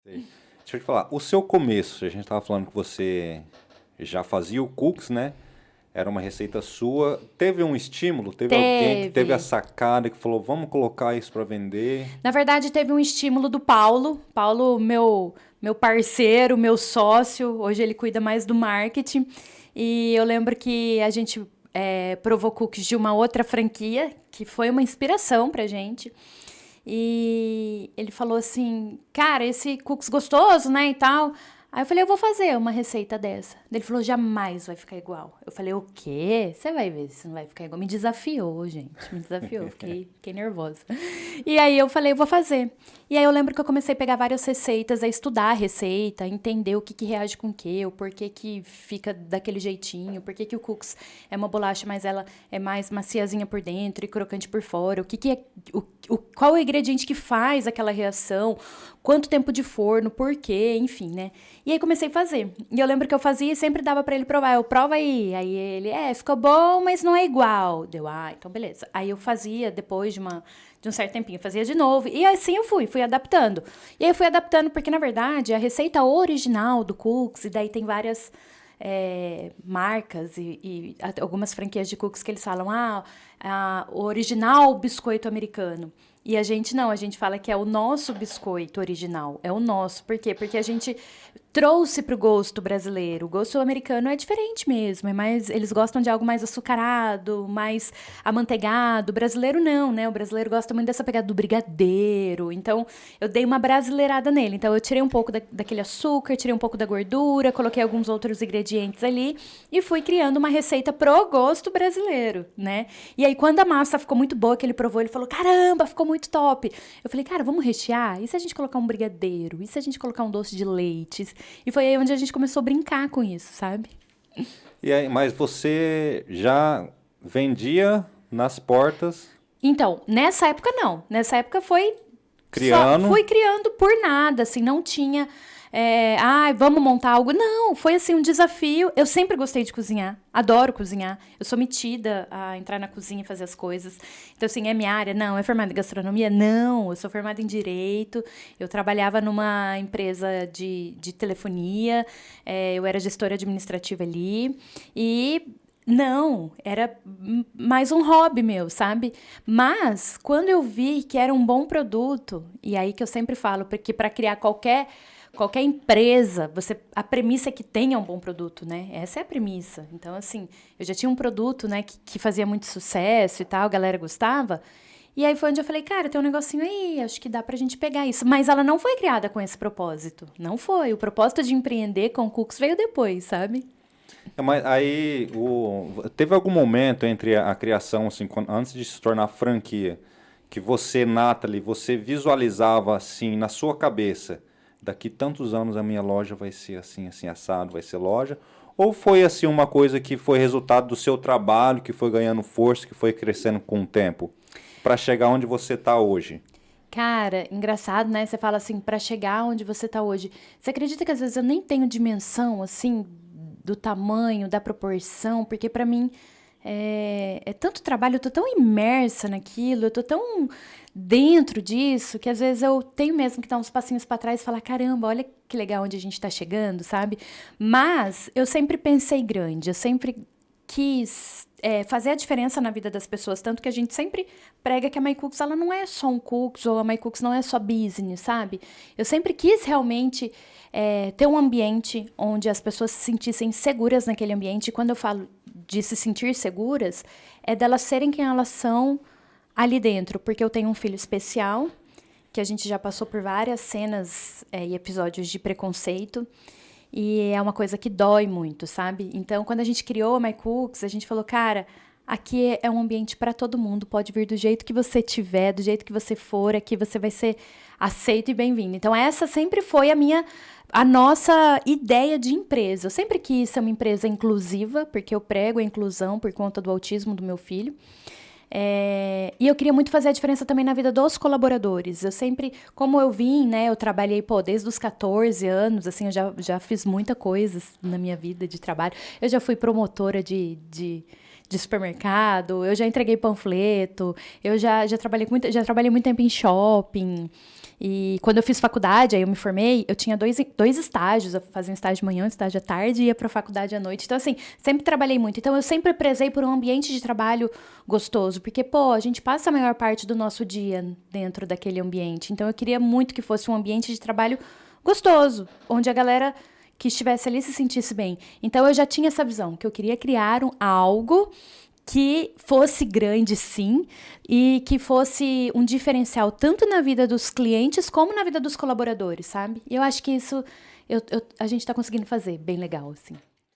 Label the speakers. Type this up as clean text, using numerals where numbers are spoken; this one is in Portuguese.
Speaker 1: Sei. Deixa eu te falar, o seu começo, a gente estava falando que você já fazia o cookies, né? Era uma receita sua. Teve um estímulo? Teve alguém que teve a
Speaker 2: Teve.
Speaker 1: sacada que falou, vamos colocar isso para vender?
Speaker 2: Na verdade, teve um estímulo do Paulo. Paulo, meu parceiro, meu sócio. Hoje ele cuida mais do marketing. E eu lembro que a gente provou cookies de uma outra franquia, que foi uma inspiração pra gente. E ele falou assim, cara, esse cookies gostoso, né, e tal. Aí eu falei, eu vou fazer uma receita dessa. Ele falou, jamais vai ficar igual. Eu falei, o quê? Você vai ver se não vai ficar igual. Me desafiou, gente. Me desafiou. Fiquei nervosa. E aí eu falei, eu vou fazer. E aí eu lembro que eu comecei a pegar várias receitas, a estudar a receita, a entender o que, que reage com o quê, o porquê que fica daquele jeitinho, por que o cookies é uma bolacha, mas ela é mais maciazinha por dentro e crocante por fora. O que, que é. Qual é o ingrediente que faz aquela reação? Quanto tempo de forno, por quê, enfim, né? E aí comecei a fazer. E eu lembro que eu fazia e sempre dava pra ele provar. Eu, prova aí. Aí ele, ficou bom, mas não é igual. Deu, então beleza. Aí eu fazia depois de um certo tempinho, fazia de novo. E assim eu fui adaptando. E aí eu fui adaptando porque, na verdade, a receita original do cookies, e daí tem várias marcas e algumas franquias de cookies que eles falam, o original biscoito americano. E a gente não, a gente fala que é o nosso biscoito original, é o nosso. Por quê? Porque a gente trouxe para o gosto brasileiro. O gosto americano é diferente mesmo, é mais, eles gostam de algo mais açucarado, mais amanteigado. O brasileiro não, né? O brasileiro gosta muito dessa pegada do brigadeiro. Então, eu dei uma brasileirada nele. Então, eu tirei um pouco daquele açúcar, tirei um pouco da gordura, coloquei alguns outros ingredientes ali e fui criando uma receita pro gosto brasileiro, né? E aí, quando a massa ficou muito boa, que ele provou, ele falou, caramba, ficou muito top. Eu falei, cara, vamos rechear? E se a gente colocar um brigadeiro? E se a gente colocar um doce de leite? E foi aí onde a gente começou a brincar com isso, sabe?
Speaker 1: E aí, mas você já vendia nas portas,
Speaker 2: Então, nessa época não. Nessa época foi só
Speaker 1: criando.
Speaker 2: fui criando por nada, assim, não tinha vamos montar algo. Não, foi assim um desafio. Eu sempre gostei de cozinhar, adoro cozinhar. Eu sou metida a entrar na cozinha e fazer as coisas. Então, assim, é minha área? Não. É formada em gastronomia? Não. Eu sou formada em direito. Eu trabalhava numa empresa de telefonia. Eu era gestora administrativa ali. E não, era mais um hobby meu, sabe? Mas quando eu vi que era um bom produto, e aí que eu sempre falo, porque para criar qualquer empresa, a premissa é que tenha um bom produto, né? Essa é a premissa. Então, assim, eu já tinha um produto, né, que fazia muito sucesso e tal, a galera gostava. E aí foi onde eu falei, cara, tem um negocinho aí, acho que dá pra gente pegar isso. Mas ela não foi criada com esse propósito. Não foi. O propósito de empreender com cookies veio depois, sabe?
Speaker 1: Mas aí, teve algum momento entre a criação, assim, antes de se tornar franquia, que você, Nathalie, você visualizava assim na sua cabeça, daqui tantos anos a minha loja vai ser assim, assim, assado, vai ser loja? Ou foi assim uma coisa que foi resultado do seu trabalho, que foi ganhando força, que foi crescendo com o tempo, para chegar onde você está hoje?
Speaker 2: Cara, engraçado, né? Você fala assim, pra chegar onde você tá hoje. Você acredita que às vezes eu nem tenho dimensão, assim, do tamanho, da proporção? Porque pra mim é tanto trabalho, eu tô tão imersa naquilo, eu tô tão dentro disso, que às vezes eu tenho mesmo que dar uns passinhos pra trás e falar, caramba, olha que legal onde a gente tá chegando, sabe? Mas eu sempre pensei grande, eu sempre quis fazer a diferença na vida das pessoas, tanto que a gente sempre prega que a My Cooks, ela não é só um cookies, ou a My Cooks não é só business, sabe? Eu sempre quis realmente ter um ambiente onde as pessoas se sentissem seguras naquele ambiente, e quando eu falo de se sentir seguras, é delas serem quem elas são ali dentro, porque eu tenho um filho especial, que a gente já passou por várias cenas e episódios de preconceito, e é uma coisa que dói muito, sabe? Então, quando a gente criou a My Cooks, a gente falou, cara, aqui é um ambiente para todo mundo, pode vir do jeito que você tiver, do jeito que você for, aqui você vai ser aceito e bem-vindo. Então, essa sempre foi a nossa ideia de empresa. Eu sempre quis ser uma empresa inclusiva, porque eu prego a inclusão por conta do autismo do meu filho. E eu queria muito fazer a diferença também na vida dos colaboradores. Eu sempre, como eu vim, né, eu trabalhei, desde os 14 anos, assim, eu já fiz muita coisa na minha vida de trabalho. Eu já fui promotora de supermercado, eu já entreguei panfleto, eu já trabalhei muito tempo em shopping. E quando eu fiz faculdade, aí eu me formei, eu tinha dois estágios. Eu fazia um estágio de manhã, um estágio à tarde e ia pra faculdade à noite. Então, assim, sempre trabalhei muito. Então, eu sempre prezei por um ambiente de trabalho gostoso. Porque, pô, a gente passa a maior parte do nosso dia dentro daquele ambiente. Então, eu queria muito que fosse um ambiente de trabalho gostoso, onde a galera que estivesse ali se sentisse bem. Então, eu já tinha essa visão, que eu queria criar algo que fosse grande, sim, e que fosse um diferencial tanto na vida dos clientes como na vida dos colaboradores, sabe? E eu acho que isso a gente está conseguindo fazer bem legal, assim.